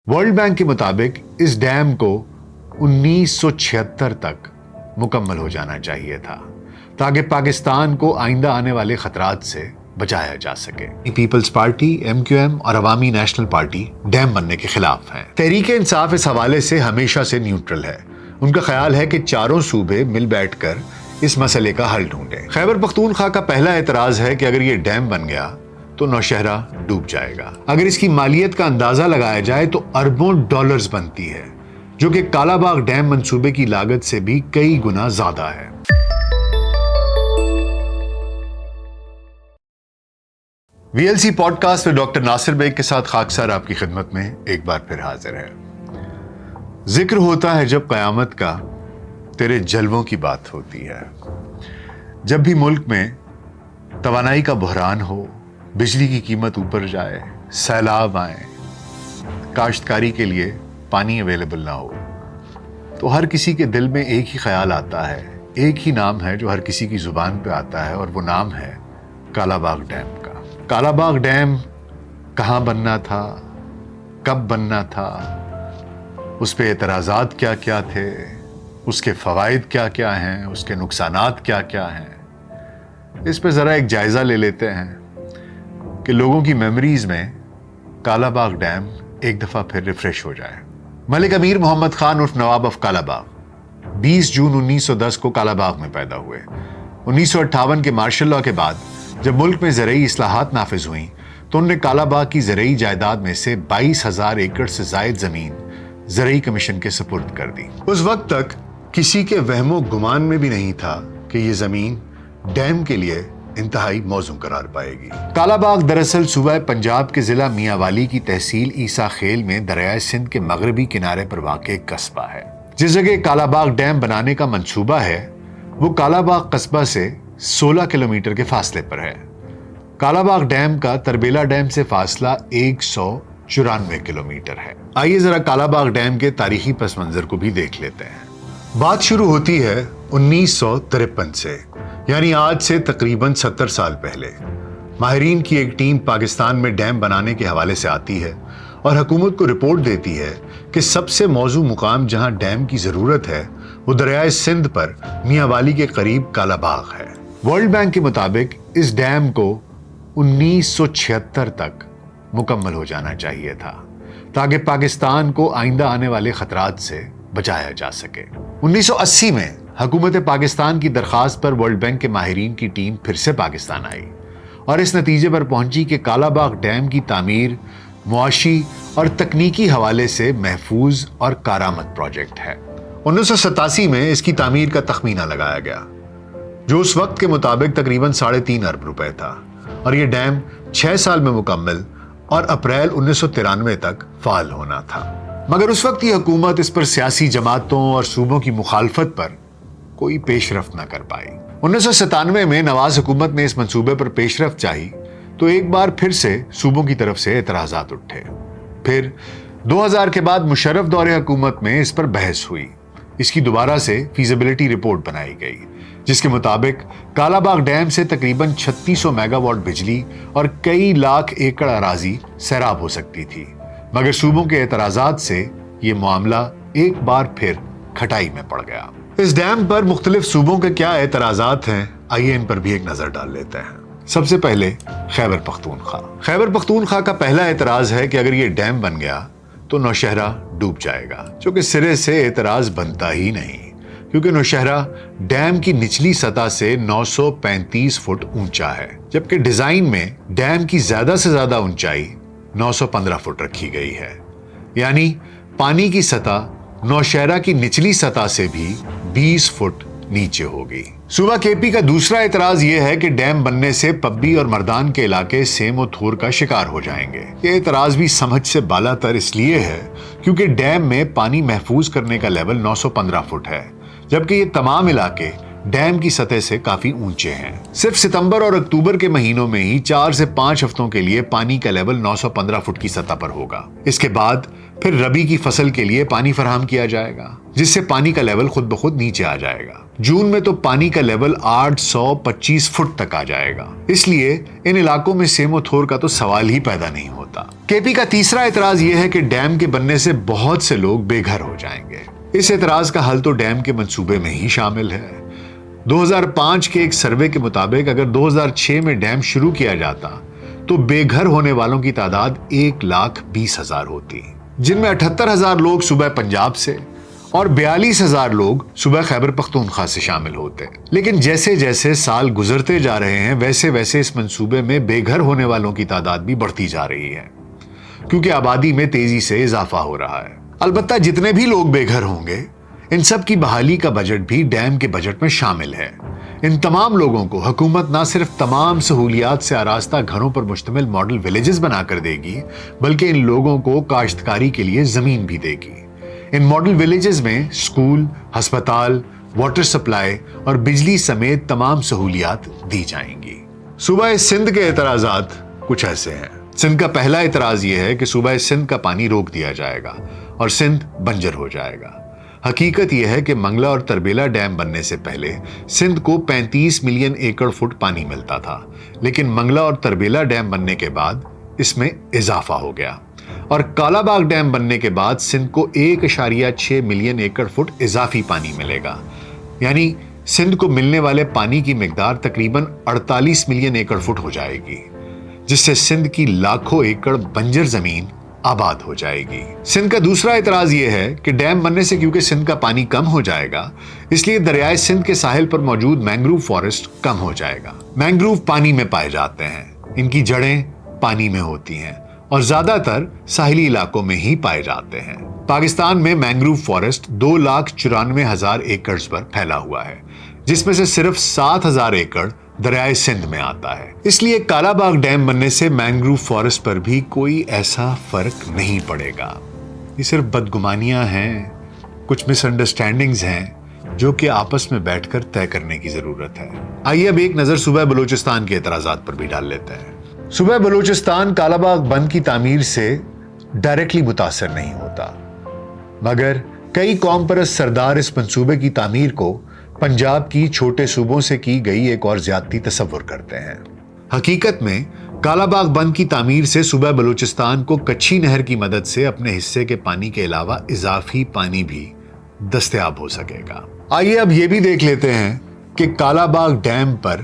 World bank के मुताबिक इस डैम को 1976 तक मुकम्मल हो जाना चाहिए था ताकि पाकिस्तान को आइंदा आने वाले खतरात से बचाया जा सके। पीपल्स पार्टी, MQM और अवामी नेशनल पार्टी डैम बनने के खिलाफ हैं। तहरीक इंसाफ इस हवाले से हमेशा से न्यूट्रल है। उनका ख्याल है कि चारों सूबे मिल बैठकर इस मसले का हल ढूंढें। खैबर पख्तूनख्वा का पहला एतराज है कि अगर ये डैम बन गया तो नौशहरा डूब जाएगा। अगर इसकी मालियत का अंदाजा लगाया जाए तो अरबों डॉलर्स बनती है, जो कि कालाबाग डैम मंसूबे की लागत से भी कई गुना ज्यादा है। VLC पॉडकास्ट में डॉक्टर नासिर बेग के साथ खाकसार आपकी खिदमत में एक बार फिर हाजिर है। जिक्र होता है जब कयामत का, तेरे जलवों की बात होती है। जब भी मुल्क में तवानाई का बहरान हो, बिजली की कीमत ऊपर जाए, सैलाब आए, काश्तकारी के लिए पानी अवेलेबल ना हो, तो हर किसी के दिल में एक ही ख्याल आता है, एक ही नाम है जो हर किसी की जुबान पे आता है, और वो नाम है कालाबाग डैम का। कालाबाग डैम कहाँ बनना था, कब बनना था, उस पे एतराज़ात क्या क्या थे, उसके फ़वाइद क्या क्या हैं, उसके नुकसानात क्या क्या हैं, इस पे ज़रा एक जायज़ा ले लेते हैं कि लोगों की मेमोरीज में कालाबाग डैम एक दफ़ा फिर रिफ्रेश हो जाए। मलिक अमीर मोहम्मद खान उर्फ नवाब ऑफ कालाबाग 20 जून 1910 को कालाबाग में पैदा हुए। 1958 के मार्शल लॉ के बाद जब मुल्क में ज़रई इस्लाहात नाफिज हुई तो उन्होंने कालाबाग की ज़रई जायदाद में से 22,000 एकड़ से ज़ायद ज़मीन ज़रई कमीशन के सुपुर्द कर दी। उस वक्त तक किसी के वहमो गुमान में भी नहीं था कि ये ज़मीन डैम के लिए इंतहाई मौजूद करार पाएगी। कालाबाग दरअसल सूबा पंजाब के जिला मियांवाली की तहसील ईसा खेल में दरियाए सिंध के मगरबी किनारे पर वाक़ कस्बा है। जिस जगह कालाबाग डैम बनाने का मंसूबा है वो कालाबाग कस्बा से 16 किलोमीटर के फासले पर है। कालाबाग डैम का तरबेला डैम से फासला 194 किलोमीटर है। आइए जरा कालाबाग डैम के तारीखी पस मंजर को भी देख लेते हैं। बात शुरू होती है 1953 से, यानी आज से तकरीबन 70 साल पहले। माहिरीन की एक टीम पाकिस्तान में डैम बनाने के हवाले से आती है और हुकूमत को रिपोर्ट देती है कि सबसे मौजू मुकाम जहां डैम की ज़रूरत है वो दरियाए सिंध पर मियांवाली के करीब कालाबाग है। वर्ल्ड बैंक के मुताबिक इस डैम को 1976 तक मुकम्मल हो जाना चाहिए था ताकि पाकिस्तान को आइंदा आने वाले खतरात से बचाया जा सके। 1980 में हुकूमत पाकिस्तान की दरख्वास्त पर वर्ल्ड बैंक के माहिरीन की टीम फिर से पाकिस्तान आई और इस नतीजे पर पहुंची कि कालाबाग डैम की तामीर मुआशी और तकनीकी हवाले से महफूज और कारामद प्रोजेक्ट है। 1987 में इसकी तामीर का तखमीना लगाया गया जो उस वक्त के मुताबिक तकरीबन 3.5 अरब रुपए था, और यह डैम 6 साल में मुकम्मल और अप्रैल 1993 तक फाल होना था। मगर उस वक्त की हुकूमत इस पर सियासी जमातों और सूबों की मुखालफत पर कोई पेशरफ्त न कर पाई। 1997 में नवाज हुकूमत ने इस मंसूबे पर पेशरफ्त चाही तो एक बार फिर से सूबों की तरफ से एतराज़ात उठे। फिर 2000 के बाद मुशर्रफ दौरे हुकूमत में इस पर बहस हुई। इसकी दोबारा से फीजिबिलिटी रिपोर्ट बनाई गई जिसके मुताबिक कालाबाग डैम से तकरीबन 3600 मेगावाट बिजली और कई लाख एकड़ अराजी सैराब हो सकती थी। मगर सूबों के एतराज़ात से ये मामला एक बार फिर खटाई में पड़ गया। इस डैम पर मुख्तलिफ सूबों के क्या एतराज़ात हैं, आइए इन पर भी एक नजर डाल लेते हैं। सबसे पहले खैबर पख्तूनख्वा। खैबर पख्तूनख्वा का पहला एतराज़ है कि अगर ये डैम बन गया तो नौशहरा डूब जाएगा, जो कि सिरे से एतराज़ बनता ही नहीं, क्योंकि नौशहरा डैम की निचली सतह से 935 फुट ऊंचा है, जबकि डिजाइन में डैम की ज्यादा से ज्यादा ऊंचाई 915 फुट रखी गई है। यानी पानी की सतह नौशहरा की निचली सतह से भी 20 फुट नीचे होगी। सूबा केपी का दूसरा एतराज यह है कि डैम बनने से पब्बी और मर्दान के इलाके सेम और थोर का शिकार हो जाएंगे। ये एतराज भी समझ से बालातर इसलिए है क्योंकि डैम में पानी महफूज करने का लेवल 915 फुट है, जबकि ये तमाम इलाके डैम की सतह से काफी ऊंचे हैं। सिर्फ सितंबर और अक्टूबर के महीनों में ही 4 से 5 हफ्तों के लिए पानी का लेवल 915 फुट की सतह पर होगा। इसके बाद फिर रबी की फसल के लिए पानी फराहम किया जाएगा, जिससे पानी का लेवल खुद ब खुद नीचे आ जाएगा। जून में तो पानी का लेवल 825 फुट तक आ जाएगा। इसलिए इन इलाकों में सेमो थोर का तो सवाल ही पैदा नहीं होता। ہوتا۔ کے پی کا تیسرا اعتراض یہ ہے کہ ڈیم کے بننے سے بہت سے لوگ بے گھر ہو جائیں گے۔ اس اعتراض کا حل تو ڈیم کے منصوبے میں ہی شامل ہے۔ 2005 کے ایک سروے کے مطابق اگر 2006 میں ڈیم شروع کیا جاتا تو بے گھر ہونے والوں کی تعداد 1,20,000 ہوتی، جن میں 78,000 لوگ صوبہ پنجاب سے اور 42,000 لوگ صوبہ خیبر پختونخوا سے شامل ہوتے۔ لیکن جیسے جیسے سال گزرتے جا رہے ہیں ویسے ویسے اس منصوبے میں بے گھر ہونے والوں کی تعداد بھی بڑھتی جا رہی ہے، کیونکہ آبادی میں تیزی سے اضافہ ہو رہا ہے۔ البتہ جتنے بھی لوگ بے گھر ہوں گے ان سب کی بحالی کا بجٹ بھی ڈیم کے بجٹ میں شامل ہے۔ ان تمام لوگوں کو حکومت نہ صرف تمام سہولیات سے آراستہ گھروں پر مشتمل ماڈل ولیجز بنا کر دے گی، بلکہ ان لوگوں کو کاشتکاری کے لیے زمین بھی دے گی۔ ان ماڈل ولیجز میں اسکول، ہسپتال، واٹر سپلائی اور بجلی سمیت تمام سہولیات دی جائیں گی۔ صوبہ سندھ کے اعتراضات کچھ ایسے ہیں۔ سندھ کا پہلا اعتراض یہ ہے کہ صوبہ سندھ کا پانی روک دیا جائے گا اور سندھ بنجر ہو جائے گا۔ حقیقت یہ ہے کہ منگلا اور تربیلا ڈیم بننے سے پہلے سندھ کو 35 ملین ایکڑ فٹ پانی ملتا تھا، لیکن منگلا اور تربیلا ڈیم بننے کے بعد اس میں اضافہ ہو گیا، اور کالا باغ ڈیم بننے کے بعد سندھ کو 1.6 ملین ایکڑ فٹ اضافی پانی ملے گا، یعنی سندھ کو ملنے والے پانی کی مقدار تقریباً 48 ملین ایکڑ فٹ ہو جائے گی، جس سے سندھ کی لاکھوں ایکڑ بنجر زمین آباد ہو جائے گی۔ سندھ کا دوسرا اعتراض یہ ہے کہ ڈیم بننے سے کیونکہ سندھ کا پانی کم ہو جائے گا، اس لیے دریائے سندھ کے ساحل پر موجود مینگروو فارسٹ کم ہو جائے گا۔ مینگروو پانی میں پائے جاتے ہیں، ان کی جڑیں پانی میں ہوتی ہیں اور زیادہ تر ساحلی علاقوں میں ہی پائے جاتے ہیں۔ پاکستان میں مینگروو فارسٹ 2,94,000 ایکڑز پر پھیلا ہوا ہے، جس میں سے صرف 7,000 ایکڑ دریائے سندھ میں آتا ہے۔ اس لیے کالا باغ ڈیم بننے سے مینگروو فارسٹ پر بھی کوئی ایسا فرق نہیں پڑے گا۔ یہ صرف بدگمانیاں ہیں، کچھ مس انڈرسٹینڈنگز ہیں جو کہ آپس میں بیٹھ کر طے کرنے کی ضرورت ہے۔ آئیے اب ایک نظر صوبہ بلوچستان کے اعتراضات پر بھی ڈال لیتے ہیں۔ صوبہ بلوچستان کالا باغ بند کی تعمیر سے ڈائریکٹلی متاثر نہیں ہوتا، مگر کئی قوم پرست سردار اس منصوبے کی تعمیر کو پنجاب کی چھوٹے صوبوں سے کی گئی ایک اور زیادتی تصور کرتے ہیں۔ حقیقت میں کالا باغ بند کی تعمیر سے صوبہ بلوچستان کو کچھی نہر کی مدد سے اپنے حصے کے پانی کے علاوہ اضافی پانی بھی دستیاب ہو سکے گا۔ آئیے اب یہ بھی دیکھ لیتے ہیں کہ کالا باغ ڈیم پر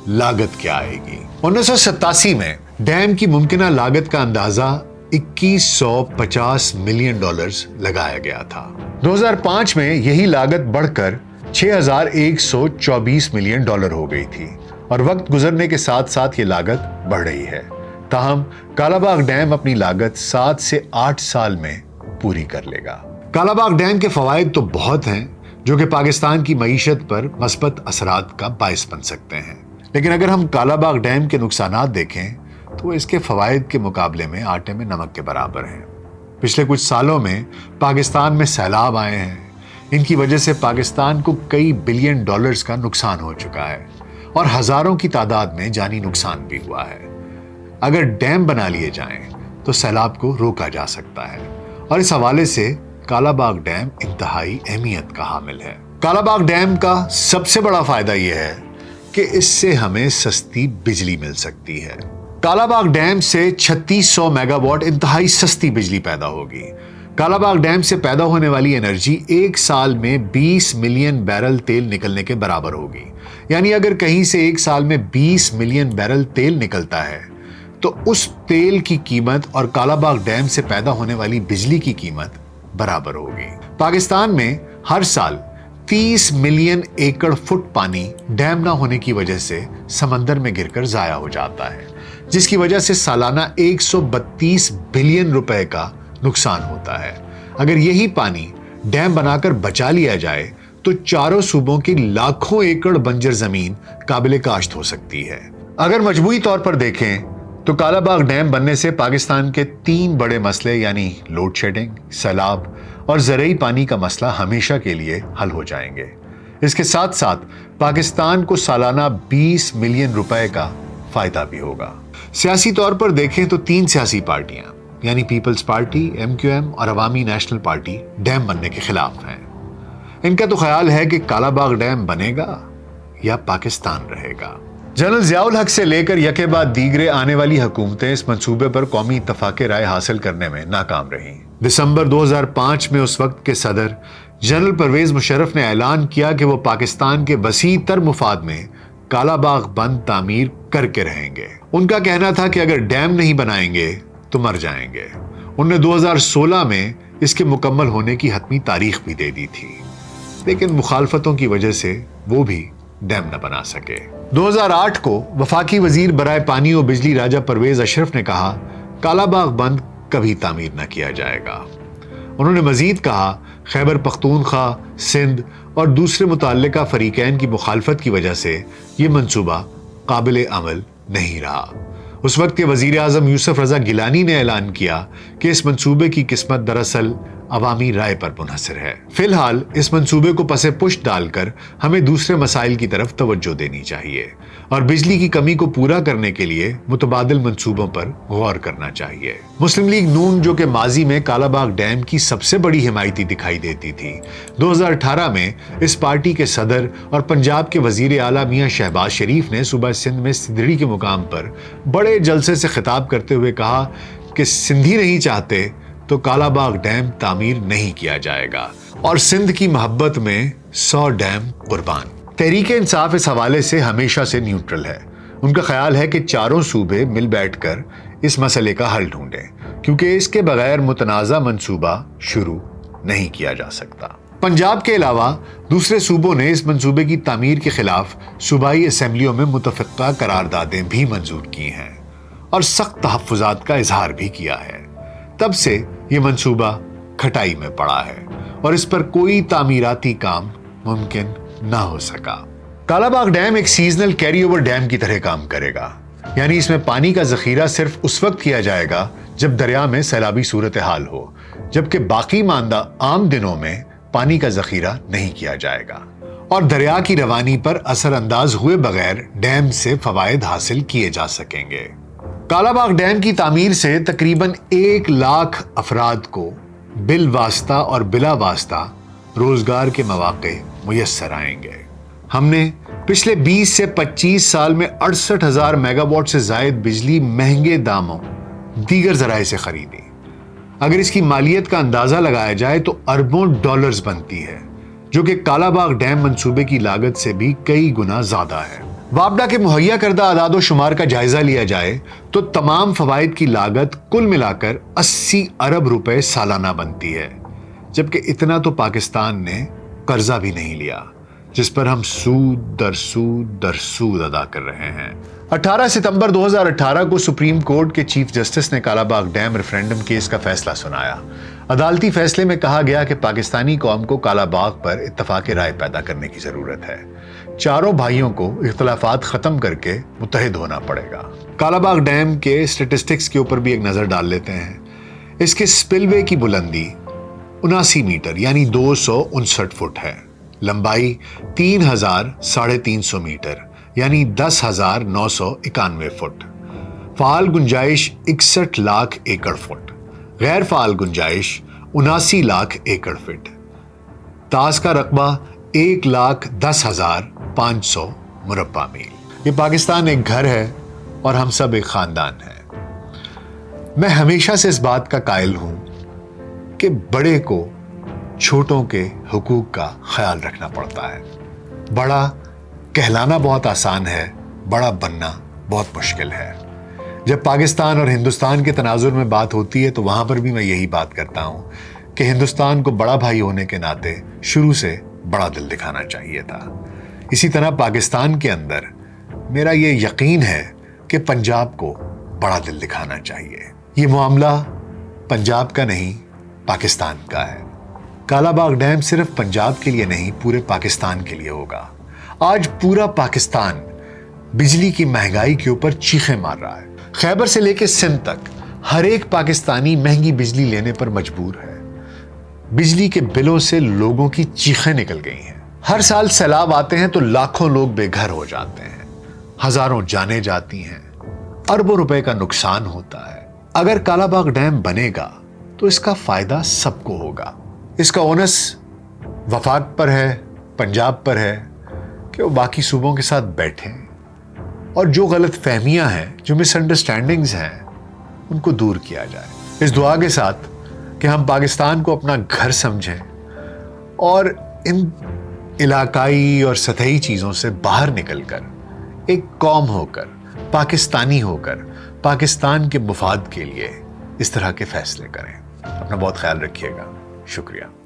لاگت کیا آئے گی۔ 1987 میں ڈیم کی ممکنہ لاگت کا اندازہ $2,150 ملین لگایا گیا تھا۔ 2005 میں یہی لاگت بڑھ کر $6,124 ملین ہو گئی تھی، اور وقت گزرنے کے ساتھ ساتھ یہ لاگت بڑھ رہی ہے۔ تاہم کالا باغ ڈیم اپنی لاگت 7 سے 8 سال میں پوری کر لے گا۔ کالا باغ ڈیم کے فوائد تو بہت ہیں جو کہ پاکستان کی معیشت پر مثبت اثرات کا باعث بن سکتے ہیں، لیکن اگر ہم کالا باغ ڈیم کے نقصانات دیکھیں تو اس کے فوائد کے مقابلے میں آٹے میں نمک کے برابر ہیں۔ پچھلے کچھ سالوں میں پاکستان میں سیلاب آئے ہیں، ان کی وجہ سے پاکستان کو کئی بلین ڈالرز کا نقصان ہو چکا ہے اور ہزاروں کی تعداد میں جانی نقصان بھی ہوا ہے۔ اگر ڈیم بنا لیے جائیں تو سیلاب کو روکا جا سکتا ہے، اور اس حوالے سے کالا باغ ڈیم انتہائی اہمیت کا حامل ہے۔ کالا باغ ڈیم کا سب سے بڑا فائدہ یہ ہے کہ اس سے ہمیں سستی بجلی مل سکتی ہے۔ کالا باغ ڈیم سے 3600 میگا واٹ انتہائی سستی بجلی پیدا ہوگی۔ کالا باغ ڈیم سے پیدا ہونے والی انرجی ایک سال میں 20 ملین بیرل تیل نکلنے کے برابر ہوگی، یعنی اگر کہیں سے ایک سال میں 20 ملین بیرل تیل نکلتا ہے تو اس تیل کی قیمت اور کالا باغ ڈیم سے پیدا ہونے والی بجلی کی قیمت برابر ہوگی۔ پاکستان میں ہر سال 30 ملین ایکڑ فٹ پانی ڈیم نہ ہونے کی وجہ سے سمندر میں گر کر ضائع ہو جاتا ہے، جس کی وجہ سے سالانہ 132 بلین روپے کا نقصان ہوتا ہے۔ اگر یہی پانی ڈیم بنا کر بچا لیا جائے تو چاروں صوبوں کی لاکھوں ایکڑ بنجر زمین قابل کاشت ہو سکتی ہے۔ اگر مجموعی طور پر دیکھیں تو کالا باغ ڈیم بننے سے پاکستان کے 3 بڑے مسئلے یعنی لوڈ شیڈنگ، سیلاب اور زرعی پانی کا مسئلہ ہمیشہ کے لیے حل ہو جائیں گے۔ اس کے ساتھ ساتھ پاکستان کو سالانہ 20 ملین روپے کا فائدہ بھی ہوگا۔ سیاسی طور پر دیکھیں تو 3 سیاسی پارٹیاں یعنی پیپلز پارٹی، MQM اور عوامی نیشنل پارٹی ڈیم بننے کے خلاف ہیں۔ ان کا تو خیال ہے کہ کالا باغ ڈیم بنے گا یا پاکستان رہے گا۔ जनरल ज़ियाउल हक से लेकर यके बाद दीगरे आने वाली हुकूमतें इस मंसूबे पर कौमी इत्तफाक राय हासिल करने में नाकाम रहीं। दिसंबर 2005 में उस वक्त के सदर जनरल परवेज मुशर्रफ ने ऐलान किया कि वो पाकिस्तान के वसी तर मुफाद में कालाबाग बंद तामीर करके रहेंगे। उनका कहना था कि अगर डैम नहीं बनाएंगे तो मर जाएंगे। उन्होंने 2016 में इसके मुकम्मल होने की हतमी तारीख भी दे दी थी, लेकिन मुखालफतों की वजह से वो भी डैम न बना सके। 2008 को वफाकी वजीर बराए पानी और बिजली राजा परवेज अशरफ ने कहा कालाबाग बंद कभी तामीर न किया जाएगा। उन्होंने मजीद कहा खैबर पख्तूनख्वा, सिंध और दूसरे मुतल्लिका फरीकैन की मुखालफत की वजह से ये मंसूबा काबिल अमल नहीं रहा। उस वक्त के वजीर आजम यूसुफ रजा गिलानी ने ऐलान किया कि इस मंसूबे की किस्मत दरअसल अवामी राय पर मुनहसर है। फिलहाल इस मंसूबे को पसे पुष्ट डालकर हमें दूसरे मसाइल की तरफ तवज्जो देनी चाहिए और बिजली की कमी को पूरा करने के लिए मुतबादिल मंसूबों पर गौर करना चाहिए। मुस्लिम लीग नून, जो कि माजी में कालाबाग डैम की सबसे बड़ी हिमायती दिखाई देती थी, 2018 में इस पार्टी के सदर और पंजाब के वजीर आला मियां शहबाज शरीफ ने सुबह सिंध में सिदड़ी के मुकाम पर बड़े जलसे से खिताब करते हुए कहा कि सिंधी नहीं चाहते तो कालाबाग डैम तामीर नहीं किया जाएगा और सिंध की मोहब्बत में 100 डैम कुर्बान। तहरीक इंसाफ इस हवाले से हमेशा से न्यूट्रल है। उनका ख्याल है कि चारों सूबे मिल बैठकर इस मसले का हल ढूंढें, क्योंकि इसके बगैर मुतनाज़ा मंसूबा शुरू नहीं किया जा सकता। पंजाब के अलावा दूसरे सूबों ने इस मंसूबे की तामीर के खिलाफ सूबाई असेंबलियों में मुतफ़िक़ा करारदादें भी मंजूर की हैं और सख्त तहफ़्फ़ुज़ात का इजहार भी किया है। तब से ये मंसूबा खटाई में पड़ा है और इस पर कोई तामीराती काम मुमकिन ना हो सका। कालाबाग डैम एक सीजनल कैरी ओवर डैम की तरह काम करेगा, यानी इसमें पानी का जखीरा सिर्फ उस वक्त किया जाएगा जब दरिया में सैलाबी सूरत हाल हो, जबकि बाकी मानदा आम दिनों में पानी का जखीरा नहीं किया जाएगा और दरिया की रवानी पर असर अंदाज हुए बगैर डैम से फवायद हासिल किए जा सकेंगे। कालाबाग डैम की तामीर से तकरीबन 1 लाख अफराद को बिल वास्ता और बिला वास्ता रोजगार के मौके मुयस्सर आएंगे। हमने पिछले 20 से 25 साल में 68,000 मेगावाट से जायद बिजली महंगे दामों दीगर जराए से खरीदी। अगर इसकी मालियत का अंदाजा लगाया जाए तो अरबों डॉलर्स बनती है, जो कि कालाबाग डैम मंसूबे की लागत से भी कई गुना ज्यादा है। वापडा के मुहैया करदा आदादो शुमार का जायजा लिया जाए तो तमाम फवाइद की लागत कुल मिलाकर 80 अरब रुपए सालाना बनती है, जबकि इतना तो पाकिस्तान ने कर्जा भी नहीं लिया, जिस पर हम सूद दर सूद अदा कर रहे हैं। 18 सितंबर 2018 को सुप्रीम कोर्ट के चीफ जस्टिस ने कालाबाग डैम रेफरेंडम केस का फैसला सुनाया। अदालती फैसले में कहा गया कि पाकिस्तानी कौम को कालाबाग पर इत्तफाक राय पैदा करने की जरूरत है। चारों भाइयों को इख्तलाफात खत्म करके मुत्तहिद होना पड़ेगा। कालाबाग डैम के स्टेटिस्टिक्स के ऊपर भी एक नजर डाल लेते हैं। इसके स्पिलवे की बुलंदी 79 मीटर यानी 259 फुट है, लंबाई 3,350 मीटर यानी 10,991 फुट, फाल गुंजाइश 61 लाख एकड़ फुट, गैर फाल गुंजाइश 79 लाख एकड़ फीट, ताज का रकबा 1,10,500 मुरब्बा मील। ये पाकिस्तान एक घर है और हम सब एक खानदान है। मैं हमेशा से इस बात का कायल हूं कि बड़े को छोटों के हुकूक का ख्याल रखना पड़ता है। बड़ा कहलाना बहुत आसान है, बड़ा बनना बहुत मुश्किल है। जब पाकिस्तान और हिंदुस्तान के तनाजुर में बात होती है तो वहां पर भी मैं यही बात करता हूं कि हिंदुस्तान को बड़ा भाई होने के नाते शुरू से बड़ा दिल दिखाना चाहिए था। इसी तरह पाकिस्तान के अंदर मेरा ये यकीन है कि पंजाब को बड़ा दिल दिखाना चाहिए। ये मामला पंजाब का नहीं, पाकिस्तान का है। कालाबाग डैम सिर्फ पंजाब के लिए नहीं, पूरे पाकिस्तान के लिए होगा। आज पूरा पाकिस्तान बिजली की महंगाई के ऊपर चीखें मार रहा है। खैबर से लेकर सिंध तक हर एक पाकिस्तानी महंगी बिजली लेने पर मजबूर है। बिजली के बिलों से लोगों की चीखें निकल गई हैं। हर साल सैलाब आते हैं तो लाखों लोग बेघर हो जाते हैं, हजारों जानें जाती हैं, अरबों रुपए का नुकसान होता है। अगर कालाबाग डैम बनेगा तो इसका फायदा सबको होगा। इसका ओनस वफाक पर है, पंजाब पर है कि वो बाकी सूबों के साथ बैठें, اور جو غلط فہمیاں ہیں، جو مس انڈرسٹینڈنگز ہیں، ان کو دور کیا جائے، اس دعا کے ساتھ کہ ہم پاکستان کو اپنا گھر سمجھیں اور ان علاقائی اور سطحی چیزوں سے باہر نکل کر ایک قوم ہو کر، پاکستانی ہو کر، پاکستان کے مفاد کے لیے اس طرح کے فیصلے کریں۔ اپنا بہت خیال رکھیے گا۔ شکریہ۔